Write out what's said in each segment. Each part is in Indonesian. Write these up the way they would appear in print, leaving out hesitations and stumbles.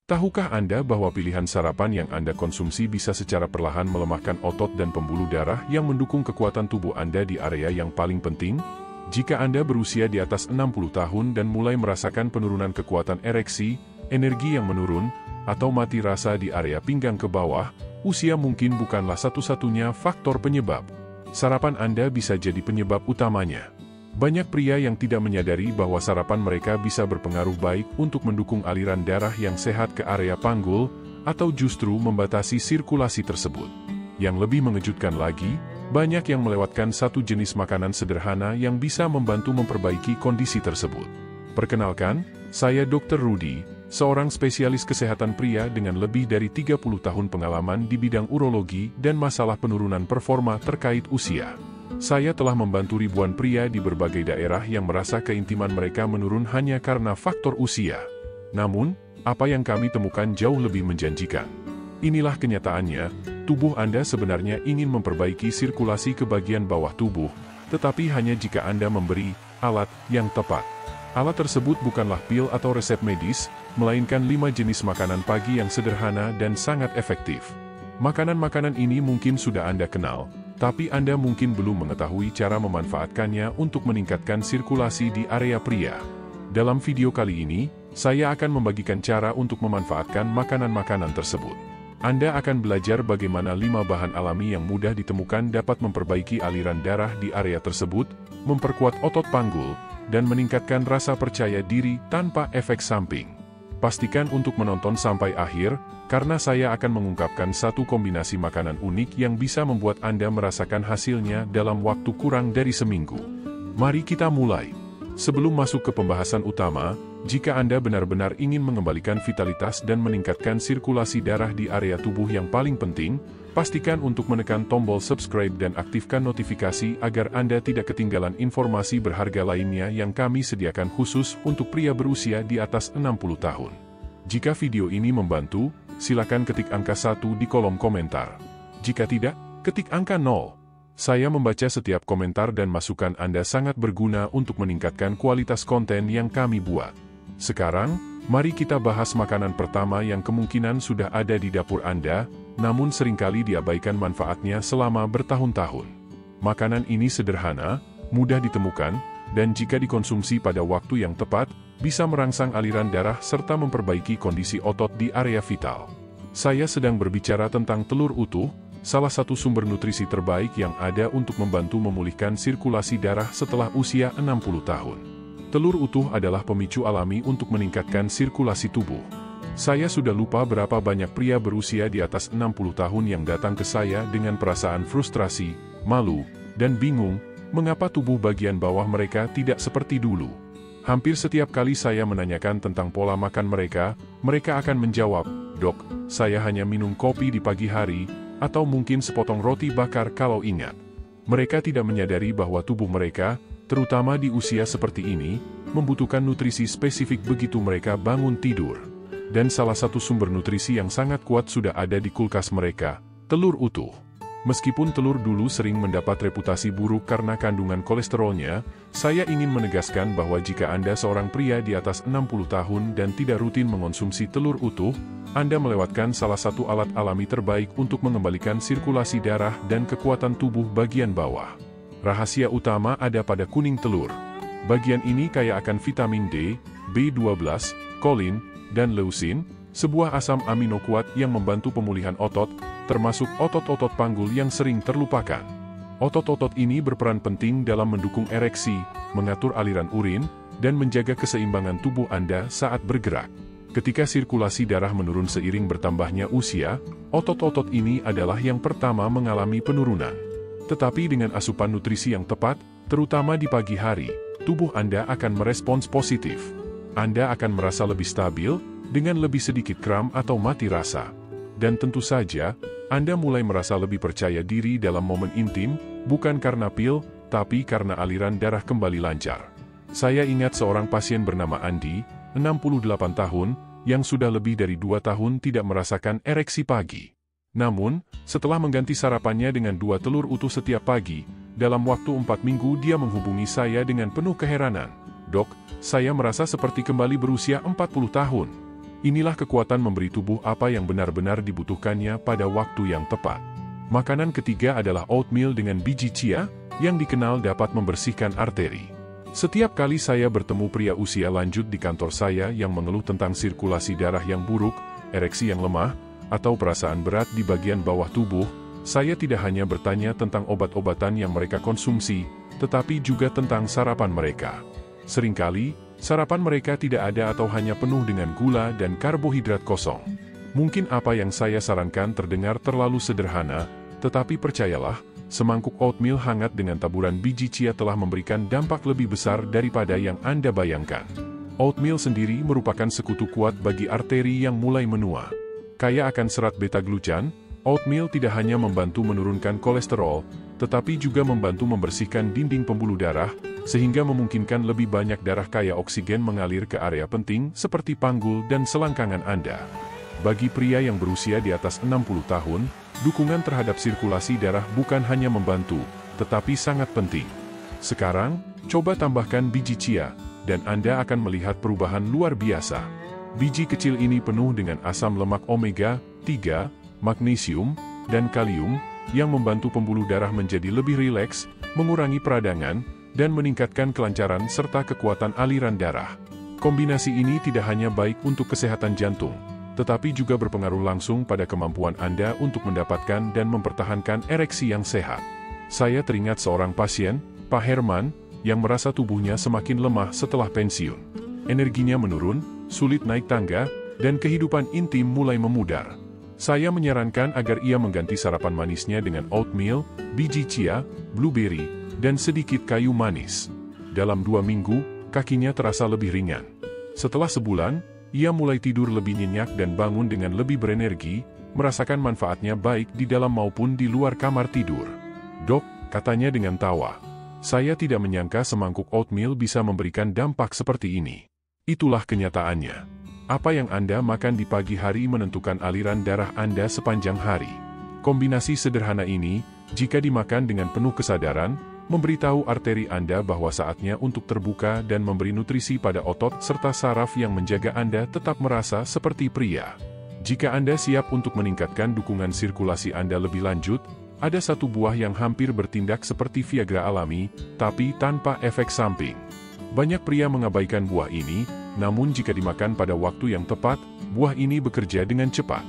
Tahukah Anda bahwa pilihan sarapan yang Anda konsumsi bisa secara perlahan melemahkan otot dan pembuluh darah yang mendukung kekuatan tubuh Anda di area yang paling penting? Jika Anda berusia di atas 60 tahun dan mulai merasakan penurunan kekuatan ereksi, energi yang menurun, atau mati rasa di area pinggang ke bawah, usia mungkin bukanlah satu-satunya faktor penyebab. Sarapan Anda bisa jadi penyebab utamanya. Banyak pria yang tidak menyadari bahwa sarapan mereka bisa berpengaruh baik untuk mendukung aliran darah yang sehat ke area panggul, atau justru membatasi sirkulasi tersebut. Yang lebih mengejutkan lagi, banyak yang melewatkan satu jenis makanan sederhana yang bisa membantu memperbaiki kondisi tersebut. Perkenalkan, saya Dr. Rudy, seorang spesialis kesehatan pria dengan lebih dari 30 tahun pengalaman di bidang urologi dan masalah penurunan performa terkait usia. Saya telah membantu ribuan pria di berbagai daerah yang merasa keintiman mereka menurun hanya karena faktor usia. Namun, apa yang kami temukan jauh lebih menjanjikan. Inilah kenyataannya, tubuh Anda sebenarnya ingin memperbaiki sirkulasi ke bagian bawah tubuh, tetapi hanya jika Anda memberi alat yang tepat. Alat tersebut bukanlah pil atau resep medis, melainkan 5 jenis makanan pagi yang sederhana dan sangat efektif. Makanan-makanan ini mungkin sudah Anda kenal, tapi Anda mungkin belum mengetahui cara memanfaatkannya untuk meningkatkan sirkulasi di area pria. Dalam video kali ini, saya akan membagikan cara untuk memanfaatkan makanan-makanan tersebut. Anda akan belajar bagaimana 5 bahan alami yang mudah ditemukan dapat memperbaiki aliran darah di area tersebut, memperkuat otot panggul, dan meningkatkan rasa percaya diri tanpa efek samping. Pastikan untuk menonton sampai akhir, karena saya akan mengungkapkan satu kombinasi makanan unik yang bisa membuat Anda merasakan hasilnya dalam waktu kurang dari seminggu. Mari kita mulai. Sebelum masuk ke pembahasan utama, jika Anda benar-benar ingin mengembalikan vitalitas dan meningkatkan sirkulasi darah di area tubuh yang paling penting, pastikan untuk menekan tombol subscribe dan aktifkan notifikasi agar Anda tidak ketinggalan informasi berharga lainnya yang kami sediakan khusus untuk pria berusia di atas 60 tahun. Jika video ini membantu, silakan ketik angka 1 di kolom komentar. Jika tidak, ketik angka 0. Saya membaca setiap komentar dan masukan Anda sangat berguna untuk meningkatkan kualitas konten yang kami buat. Sekarang, mari kita bahas makanan pertama yang kemungkinan sudah ada di dapur Anda, namun seringkali diabaikan manfaatnya selama bertahun-tahun. Makanan ini sederhana, mudah ditemukan, dan jika dikonsumsi pada waktu yang tepat, bisa merangsang aliran darah serta memperbaiki kondisi otot di area vital. Saya sedang berbicara tentang telur utuh, salah satu sumber nutrisi terbaik yang ada untuk membantu memulihkan sirkulasi darah setelah usia 60 tahun. Telur utuh adalah pemicu alami untuk meningkatkan sirkulasi tubuh. Saya sudah lupa berapa banyak pria berusia di atas 60 tahun yang datang ke saya dengan perasaan frustrasi, malu, dan bingung, mengapa tubuh bagian bawah mereka tidak seperti dulu. Hampir setiap kali saya menanyakan tentang pola makan mereka akan menjawab, "Dok, saya hanya minum kopi di pagi hari, atau mungkin sepotong roti bakar kalau ingat." Mereka tidak menyadari bahwa tubuh mereka, terutama di usia seperti ini, membutuhkan nutrisi spesifik begitu mereka bangun tidur. Dan salah satu sumber nutrisi yang sangat kuat sudah ada di kulkas mereka, telur utuh. Meskipun telur dulu sering mendapat reputasi buruk karena kandungan kolesterolnya, saya ingin menegaskan bahwa jika Anda seorang pria di atas 60 tahun dan tidak rutin mengonsumsi telur utuh, Anda melewatkan salah satu alat alami terbaik untuk mengembalikan sirkulasi darah dan kekuatan tubuh bagian bawah. Rahasia utama ada pada kuning telur. Bagian ini kaya akan vitamin D, B12, kolin, dan leusin, sebuah asam amino kuat yang membantu pemulihan otot, termasuk otot-otot panggul yang sering terlupakan. Otot-otot ini berperan penting dalam mendukung ereksi, mengatur aliran urin, dan menjaga keseimbangan tubuh Anda saat bergerak. Ketika sirkulasi darah menurun seiring bertambahnya usia, otot-otot ini adalah yang pertama mengalami penurunan. Tetapi dengan asupan nutrisi yang tepat, terutama di pagi hari, tubuh Anda akan merespons positif. Anda akan merasa lebih stabil, dengan lebih sedikit kram atau mati rasa. Dan tentu saja, Anda mulai merasa lebih percaya diri dalam momen intim, bukan karena pil, tapi karena aliran darah kembali lancar. Saya ingat seorang pasien bernama Andi, 68 tahun, yang sudah lebih dari 2 tahun tidak merasakan ereksi pagi. Namun, setelah mengganti sarapannya dengan 2 telur utuh setiap pagi, dalam waktu 4 minggu dia menghubungi saya dengan penuh keheranan. "Dok, saya merasa seperti kembali berusia 40 tahun. Inilah kekuatan memberi tubuh apa yang benar-benar dibutuhkannya pada waktu yang tepat. Makanan ketiga adalah oatmeal dengan biji chia, yang dikenal dapat membersihkan arteri. Setiap kali saya bertemu pria usia lanjut di kantor saya yang mengeluh tentang sirkulasi darah yang buruk, ereksi yang lemah, atau perasaan berat di bagian bawah tubuh, saya tidak hanya bertanya tentang obat-obatan yang mereka konsumsi, tetapi juga tentang sarapan mereka. Seringkali, sarapan mereka tidak ada atau hanya penuh dengan gula dan karbohidrat kosong. Mungkin apa yang saya sarankan terdengar terlalu sederhana, tetapi percayalah, semangkuk oatmeal hangat dengan taburan biji chia telah memberikan dampak lebih besar daripada yang Anda bayangkan. Oatmeal sendiri merupakan sekutu kuat bagi arteri yang mulai menua. Kaya akan serat beta-glucan, oatmeal tidak hanya membantu menurunkan kolesterol, tetapi juga membantu membersihkan dinding pembuluh darah, sehingga memungkinkan lebih banyak darah kaya oksigen mengalir ke area penting seperti panggul dan selangkangan Anda. Bagi pria yang berusia di atas 60 tahun, dukungan terhadap sirkulasi darah bukan hanya membantu, tetapi sangat penting. Sekarang, coba tambahkan biji chia, dan Anda akan melihat perubahan luar biasa. Biji kecil ini penuh dengan asam lemak omega-3, magnesium, dan kalium, yang membantu pembuluh darah menjadi lebih rileks, mengurangi peradangan, dan meningkatkan kelancaran serta kekuatan aliran darah. Kombinasi ini tidak hanya baik untuk kesehatan jantung, tetapi juga berpengaruh langsung pada kemampuan Anda untuk mendapatkan dan mempertahankan ereksi yang sehat. Saya teringat seorang pasien, Pak Herman, yang merasa tubuhnya semakin lemah setelah pensiun. Energinya menurun, sulit naik tangga, dan kehidupan intim mulai memudar. Saya menyarankan agar ia mengganti sarapan manisnya dengan oatmeal, biji chia, blueberry, dan sedikit kayu manis. Dalam 2 minggu, kakinya terasa lebih ringan. Setelah sebulan, ia mulai tidur lebih nyenyak dan bangun dengan lebih berenergi, merasakan manfaatnya baik di dalam maupun di luar kamar tidur. "Dok," katanya dengan tawa, "saya tidak menyangka semangkuk oatmeal bisa memberikan dampak seperti ini." Itulah kenyataannya. Apa yang Anda makan di pagi hari menentukan aliran darah Anda sepanjang hari. Kombinasi sederhana ini, jika dimakan dengan penuh kesadaran, memberitahu arteri Anda bahwa saatnya untuk terbuka dan memberi nutrisi pada otot serta saraf yang menjaga Anda tetap merasa seperti pria. Jika Anda siap untuk meningkatkan dukungan sirkulasi Anda lebih lanjut, ada satu buah yang hampir bertindak seperti Viagra alami, tapi tanpa efek samping. Banyak pria mengabaikan buah ini, namun jika dimakan pada waktu yang tepat, buah ini bekerja dengan cepat.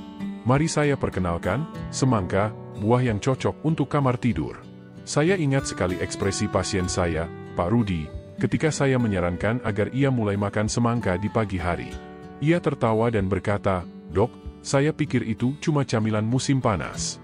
Mari saya perkenalkan, semangka, buah yang cocok untuk kamar tidur. Saya ingat sekali ekspresi pasien saya, Pak Rudi, ketika saya menyarankan agar ia mulai makan semangka di pagi hari. Ia tertawa dan berkata, "Dok, saya pikir itu cuma camilan musim panas."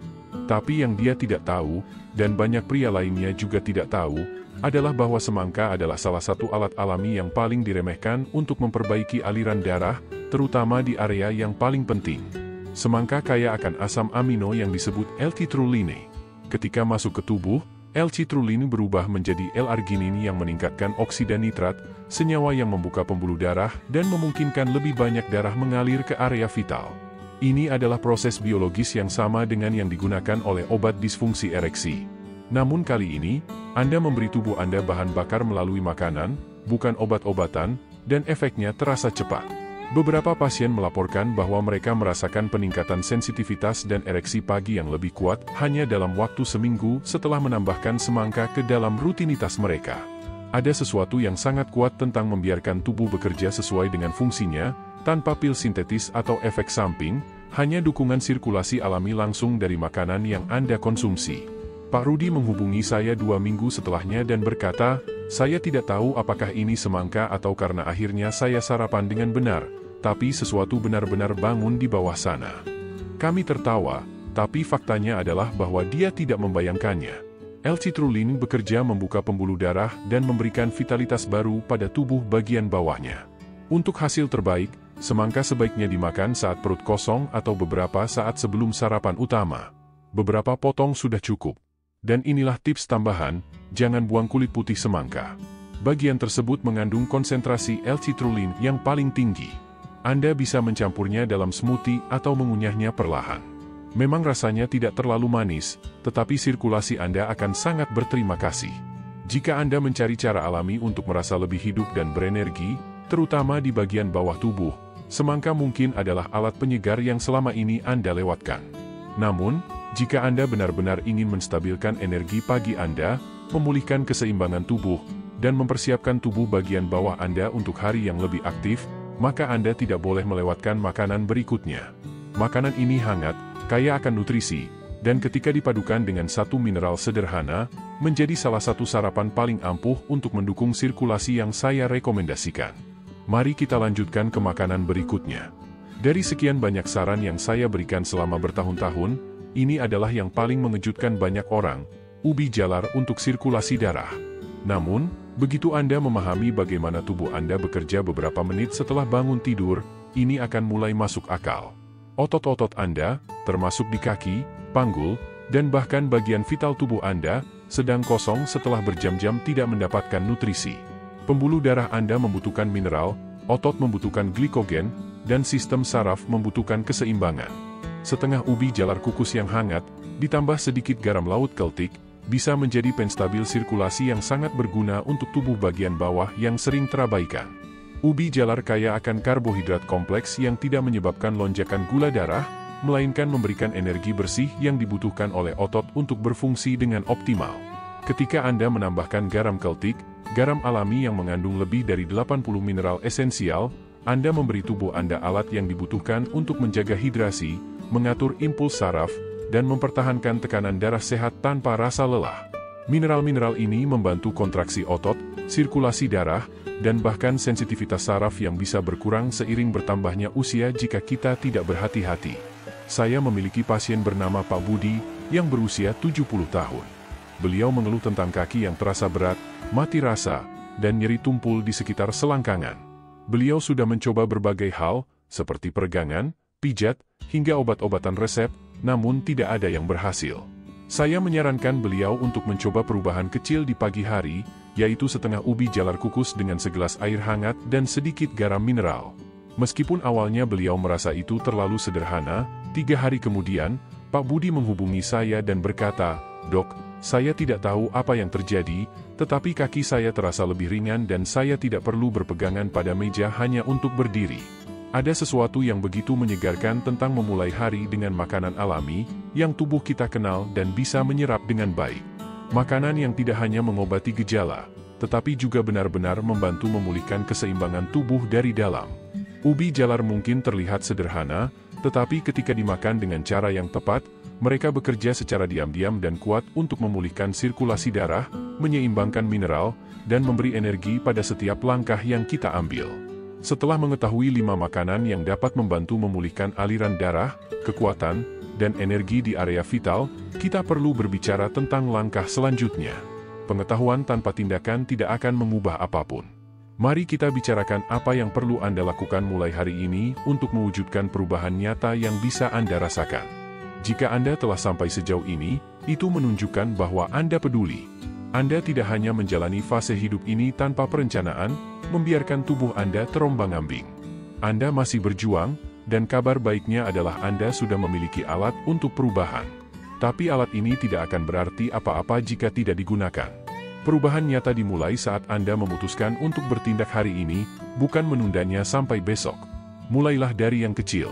Tapi yang dia tidak tahu, dan banyak pria lainnya juga tidak tahu, adalah bahwa semangka adalah salah satu alat alami yang paling diremehkan untuk memperbaiki aliran darah, terutama di area yang paling penting. Semangka kaya akan asam amino yang disebut L-citrulline. Ketika masuk ke tubuh, L-citrulline berubah menjadi L-arginin yang meningkatkan oksida nitrat, senyawa yang membuka pembuluh darah dan memungkinkan lebih banyak darah mengalir ke area vital. Ini adalah proses biologis yang sama dengan yang digunakan oleh obat disfungsi ereksi. Namun kali ini, Anda memberi tubuh Anda bahan bakar melalui makanan, bukan obat-obatan, dan efeknya terasa cepat. Beberapa pasien melaporkan bahwa mereka merasakan peningkatan sensitivitas dan ereksi pagi yang lebih kuat hanya dalam waktu seminggu setelah menambahkan semangka ke dalam rutinitas mereka. Ada sesuatu yang sangat kuat tentang membiarkan tubuh bekerja sesuai dengan fungsinya, tanpa pil sintetis atau efek samping, hanya dukungan sirkulasi alami langsung dari makanan yang Anda konsumsi. Pak Rudi menghubungi saya 2 minggu setelahnya dan berkata, "Saya tidak tahu apakah ini semangka atau karena akhirnya saya sarapan dengan benar, tapi sesuatu benar-benar bangun di bawah sana." Kami tertawa, tapi faktanya adalah bahwa dia tidak membayangkannya. L-citrulline bekerja membuka pembuluh darah dan memberikan vitalitas baru pada tubuh bagian bawahnya. Untuk hasil terbaik, semangka sebaiknya dimakan saat perut kosong atau beberapa saat sebelum sarapan utama. Beberapa potong sudah cukup. Dan inilah tips tambahan, jangan buang kulit putih semangka. Bagian tersebut mengandung konsentrasi L-citrulline yang paling tinggi. Anda bisa mencampurnya dalam smoothie atau mengunyahnya perlahan. Memang rasanya tidak terlalu manis, tetapi sirkulasi Anda akan sangat berterima kasih. Jika Anda mencari cara alami untuk merasa lebih hidup dan berenergi, terutama di bagian bawah tubuh, Semangka mungkin adalah alat penyegar yang selama ini Anda lewatkan. Namun, jika Anda benar-benar ingin menstabilkan energi pagi Anda, memulihkan keseimbangan tubuh, dan mempersiapkan tubuh bagian bawah Anda untuk hari yang lebih aktif, maka Anda tidak boleh melewatkan makanan berikutnya. Makanan ini hangat, kaya akan nutrisi, dan ketika dipadukan dengan satu mineral sederhana, menjadi salah satu sarapan paling ampuh untuk mendukung sirkulasi yang saya rekomendasikan. Mari kita lanjutkan ke makanan berikutnya. Dari sekian banyak saran yang saya berikan selama bertahun-tahun, ini adalah yang paling mengejutkan banyak orang, ubi jalar untuk sirkulasi darah. Namun, begitu Anda memahami bagaimana tubuh Anda bekerja beberapa menit setelah bangun tidur, ini akan mulai masuk akal. Otot-otot Anda, termasuk di kaki, panggul, dan bahkan bagian vital tubuh Anda, sedang kosong setelah berjam-jam tidak mendapatkan nutrisi. Pembuluh darah Anda membutuhkan mineral, otot membutuhkan glikogen, dan sistem saraf membutuhkan keseimbangan. Setengah ubi jalar kukus yang hangat, ditambah sedikit garam laut Keltik, bisa menjadi penstabil sirkulasi yang sangat berguna untuk tubuh bagian bawah yang sering terabaikan. Ubi jalar kaya akan karbohidrat kompleks yang tidak menyebabkan lonjakan gula darah, melainkan memberikan energi bersih yang dibutuhkan oleh otot untuk berfungsi dengan optimal. Ketika Anda menambahkan garam Keltik, garam alami yang mengandung lebih dari 80 mineral esensial, Anda memberi tubuh Anda alat yang dibutuhkan untuk menjaga hidrasi, mengatur impuls saraf, dan mempertahankan tekanan darah sehat tanpa rasa lelah. Mineral-mineral ini membantu kontraksi otot, sirkulasi darah, dan bahkan sensitivitas saraf yang bisa berkurang seiring bertambahnya usia jika kita tidak berhati-hati. Saya memiliki pasien bernama Pak Budi, yang berusia 70 tahun. Beliau mengeluh tentang kaki yang terasa berat, mati rasa, dan nyeri tumpul di sekitar selangkangan. Beliau sudah mencoba berbagai hal, seperti peregangan, pijat, hingga obat-obatan resep, namun tidak ada yang berhasil. Saya menyarankan beliau untuk mencoba perubahan kecil di pagi hari, yaitu setengah ubi jalar kukus dengan segelas air hangat dan sedikit garam mineral. Meskipun awalnya beliau merasa itu terlalu sederhana, 3 hari kemudian, Pak Budi menghubungi saya dan berkata, "Dok, saya tidak tahu apa yang terjadi, tetapi kaki saya terasa lebih ringan dan saya tidak perlu berpegangan pada meja hanya untuk berdiri." Ada sesuatu yang begitu menyegarkan tentang memulai hari dengan makanan alami, yang tubuh kita kenal dan bisa menyerap dengan baik. Makanan yang tidak hanya mengobati gejala, tetapi juga benar-benar membantu memulihkan keseimbangan tubuh dari dalam. Ubi jalar mungkin terlihat sederhana, tetapi ketika dimakan dengan cara yang tepat, mereka bekerja secara diam-diam dan kuat untuk memulihkan sirkulasi darah, menyeimbangkan mineral, dan memberi energi pada setiap langkah yang kita ambil. Setelah mengetahui 5 makanan yang dapat membantu memulihkan aliran darah, kekuatan, dan energi di area vital, kita perlu berbicara tentang langkah selanjutnya. Pengetahuan tanpa tindakan tidak akan mengubah apapun. Mari kita bicarakan apa yang perlu Anda lakukan mulai hari ini untuk mewujudkan perubahan nyata yang bisa Anda rasakan. Jika Anda telah sampai sejauh ini, itu menunjukkan bahwa Anda peduli. Anda tidak hanya menjalani fase hidup ini tanpa perencanaan, membiarkan tubuh Anda terombang-ambing. Anda masih berjuang, dan kabar baiknya adalah Anda sudah memiliki alat untuk perubahan. Tapi alat ini tidak akan berarti apa-apa jika tidak digunakan. Perubahan nyata dimulai saat Anda memutuskan untuk bertindak hari ini, bukan menundanya sampai besok. Mulailah dari yang kecil.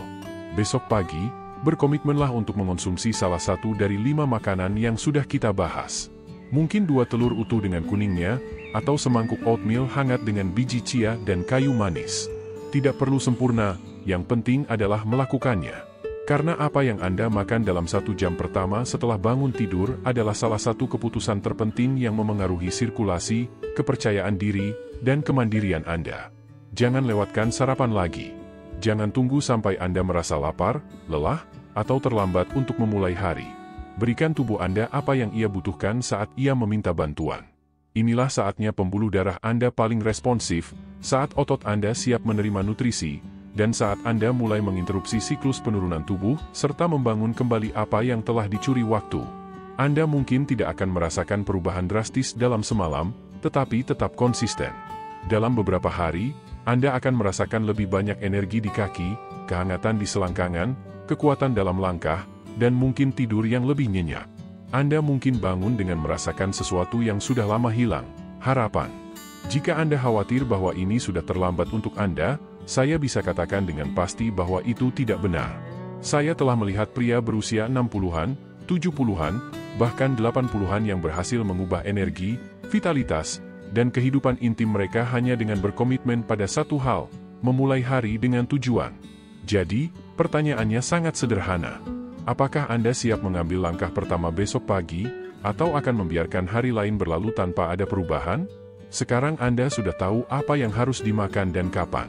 Besok pagi, berkomitmenlah untuk mengonsumsi salah satu dari 5 makanan yang sudah kita bahas. Mungkin 2 telur utuh dengan kuningnya, atau semangkuk oatmeal hangat dengan biji chia dan kayu manis. Tidak perlu sempurna, yang penting adalah melakukannya. Karena apa yang Anda makan dalam 1 jam pertama setelah bangun tidur adalah salah satu keputusan terpenting yang memengaruhi sirkulasi, kepercayaan diri, dan kemandirian Anda. Jangan lewatkan sarapan lagi. Jangan tunggu sampai Anda merasa lapar, lelah, atau terlambat untuk memulai hari. Berikan tubuh Anda apa yang ia butuhkan saat ia meminta bantuan. Inilah saatnya pembuluh darah Anda paling responsif, saat otot Anda siap menerima nutrisi, dan saat Anda mulai menginterupsi siklus penurunan tubuh, serta membangun kembali apa yang telah dicuri waktu. Anda mungkin tidak akan merasakan perubahan drastis dalam semalam, tetapi tetap konsisten. Dalam beberapa hari, Anda akan merasakan lebih banyak energi di kaki, kehangatan di selangkangan, kekuatan dalam langkah, dan mungkin tidur yang lebih nyenyak. Anda mungkin bangun dengan merasakan sesuatu yang sudah lama hilang, harapan. Jika Anda khawatir bahwa ini sudah terlambat untuk Anda, Saya bisa katakan dengan pasti bahwa itu tidak benar. Saya telah melihat pria berusia 60-an, 70-an, bahkan 80-an yang berhasil mengubah energi, vitalitas, dan kehidupan intim mereka hanya dengan berkomitmen pada satu hal, memulai hari dengan tujuan. Jadi, pertanyaannya sangat sederhana. Apakah Anda siap mengambil langkah pertama besok pagi, atau akan membiarkan hari lain berlalu tanpa ada perubahan? Sekarang Anda sudah tahu apa yang harus dimakan dan kapan.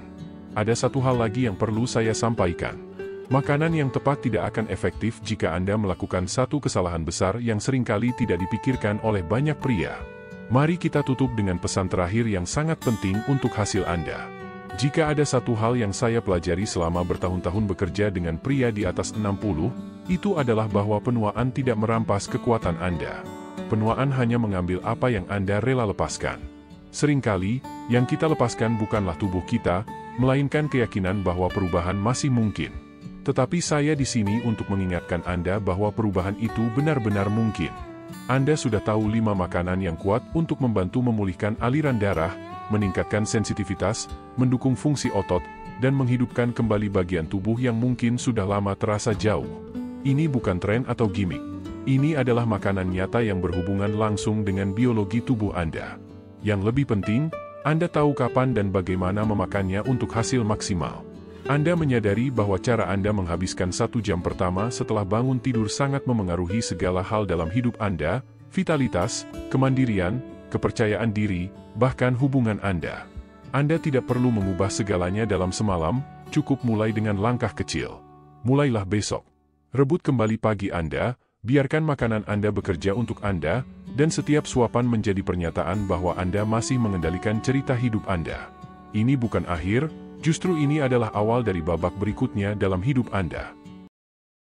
Ada satu hal lagi yang perlu saya sampaikan. Makanan yang tepat tidak akan efektif jika Anda melakukan satu kesalahan besar yang seringkali tidak dipikirkan oleh banyak pria. Mari kita tutup dengan pesan terakhir yang sangat penting untuk hasil Anda. Jika ada satu hal yang saya pelajari selama bertahun-tahun bekerja dengan pria di atas 60, itu adalah bahwa penuaan tidak merampas kekuatan Anda. Penuaan hanya mengambil apa yang Anda rela lepaskan. Seringkali, yang kita lepaskan bukanlah tubuh kita, melainkan keyakinan bahwa perubahan masih mungkin. Tetapi saya di sini untuk mengingatkan Anda bahwa perubahan itu benar-benar mungkin. Anda sudah tahu 5 makanan yang kuat untuk membantu memulihkan aliran darah, meningkatkan sensitivitas, mendukung fungsi otot, dan menghidupkan kembali bagian tubuh yang mungkin sudah lama terasa jauh. Ini bukan tren atau gimmick. Ini adalah makanan nyata yang berhubungan langsung dengan biologi tubuh Anda. Yang lebih penting, Anda tahu kapan dan bagaimana memakannya untuk hasil maksimal. Anda menyadari bahwa cara Anda menghabiskan 1 jam pertama setelah bangun tidur sangat memengaruhi segala hal dalam hidup Anda, vitalitas, kemandirian, kepercayaan diri, bahkan hubungan Anda. Anda tidak perlu mengubah segalanya dalam semalam, cukup mulai dengan langkah kecil. Mulailah besok. Rebut kembali pagi Anda, biarkan makanan Anda bekerja untuk Anda, dan setiap suapan menjadi pernyataan bahwa Anda masih mengendalikan cerita hidup Anda. Ini bukan akhir, justru ini adalah awal dari babak berikutnya dalam hidup Anda.